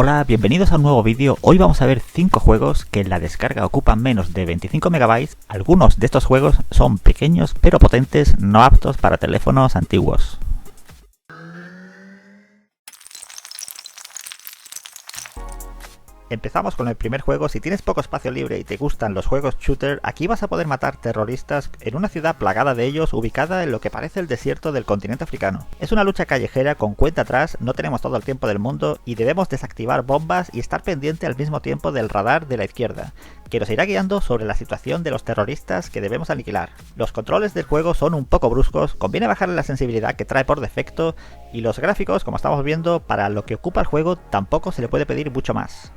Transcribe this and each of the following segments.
Hola, bienvenidos a un nuevo vídeo. Hoy vamos a ver 5 juegos que en la descarga ocupan menos de 25 MB. Algunos de estos juegos son pequeños pero potentes, no aptos para teléfonos antiguos. Empezamos con el primer juego. Si tienes poco espacio libre y te gustan los juegos shooter, aquí vas a poder matar terroristas en una ciudad plagada de ellos ubicada en lo que parece el desierto del continente africano. Es una lucha callejera con cuenta atrás, no tenemos todo el tiempo del mundo y debemos desactivar bombas y estar pendiente al mismo tiempo del radar de la izquierda, que nos irá guiando sobre la situación de los terroristas que debemos aniquilar. Los controles del juego son un poco bruscos, conviene bajarle la sensibilidad que trae por defecto y los gráficos, como estamos viendo, para lo que ocupa el juego tampoco se le puede pedir mucho más.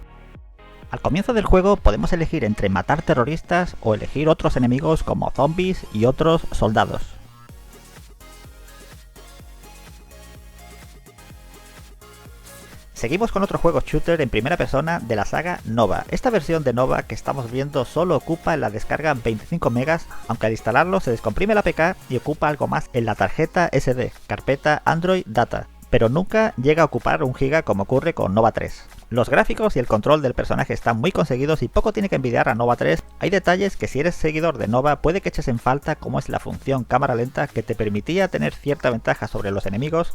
Al comienzo del juego podemos elegir entre matar terroristas o elegir otros enemigos como zombies y otros soldados. Seguimos con otro juego shooter en primera persona de la saga Nova. Esta versión de Nova que estamos viendo solo ocupa en la descarga 25 MB, aunque al instalarlo se descomprime la APK y ocupa algo más en la tarjeta SD, carpeta Android Data, pero nunca llega a ocupar 1 GB como ocurre con Nova 3. Los gráficos y el control del personaje están muy conseguidos y poco tiene que envidiar a Nova 3. Hay detalles que si eres seguidor de Nova puede que eches en falta, como es la función cámara lenta que te permitía tener cierta ventaja sobre los enemigos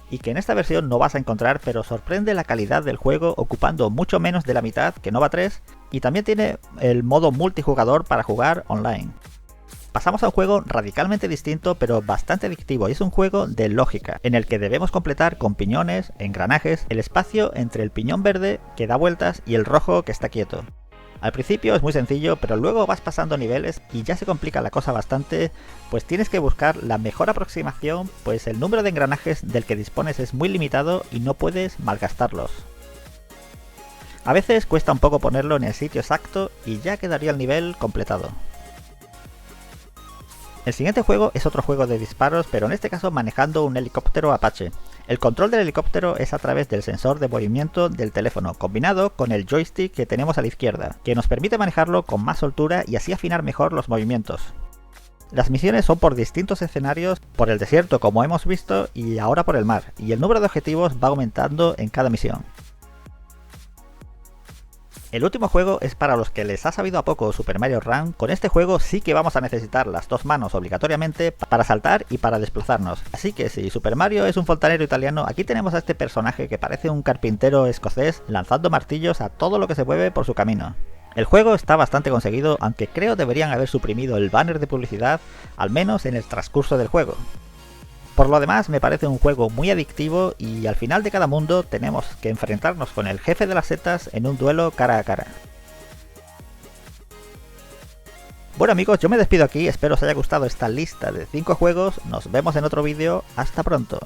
y que en esta versión no vas a encontrar, pero sorprende la calidad del juego ocupando mucho menos de la mitad que Nova 3 y también tiene el modo multijugador para jugar online. Pasamos a un juego radicalmente distinto pero bastante adictivo y es un juego de lógica, en el que debemos completar con piñones, engranajes, el espacio entre el piñón verde que da vueltas y el rojo que está quieto. Al principio es muy sencillo, pero luego vas pasando niveles y ya se complica la cosa bastante, pues tienes que buscar la mejor aproximación, pues el número de engranajes del que dispones es muy limitado y no puedes malgastarlos. A veces cuesta un poco ponerlo en el sitio exacto y ya quedaría el nivel completado. El siguiente juego es otro juego de disparos, pero en este caso manejando un helicóptero Apache. El control del helicóptero es a través del sensor de movimiento del teléfono, combinado con el joystick que tenemos a la izquierda, que nos permite manejarlo con más soltura y así afinar mejor los movimientos. Las misiones son por distintos escenarios, por el desierto como hemos visto y ahora por el mar, y el número de objetivos va aumentando en cada misión. El último juego es para los que les ha sabido a poco Super Mario Run. Con este juego sí que vamos a necesitar las dos manos obligatoriamente para saltar y para desplazarnos. Así que si Super Mario es un fontanero italiano, aquí tenemos a este personaje que parece un carpintero escocés lanzando martillos a todo lo que se mueve por su camino. El juego está bastante conseguido, aunque creo deberían haber suprimido el banner de publicidad, al menos en el transcurso del juego. Por lo demás me parece un juego muy adictivo y al final de cada mundo tenemos que enfrentarnos con el jefe de las setas en un duelo cara a cara. Bueno amigos, yo me despido aquí, espero os haya gustado esta lista de 5 juegos, nos vemos en otro vídeo, hasta pronto.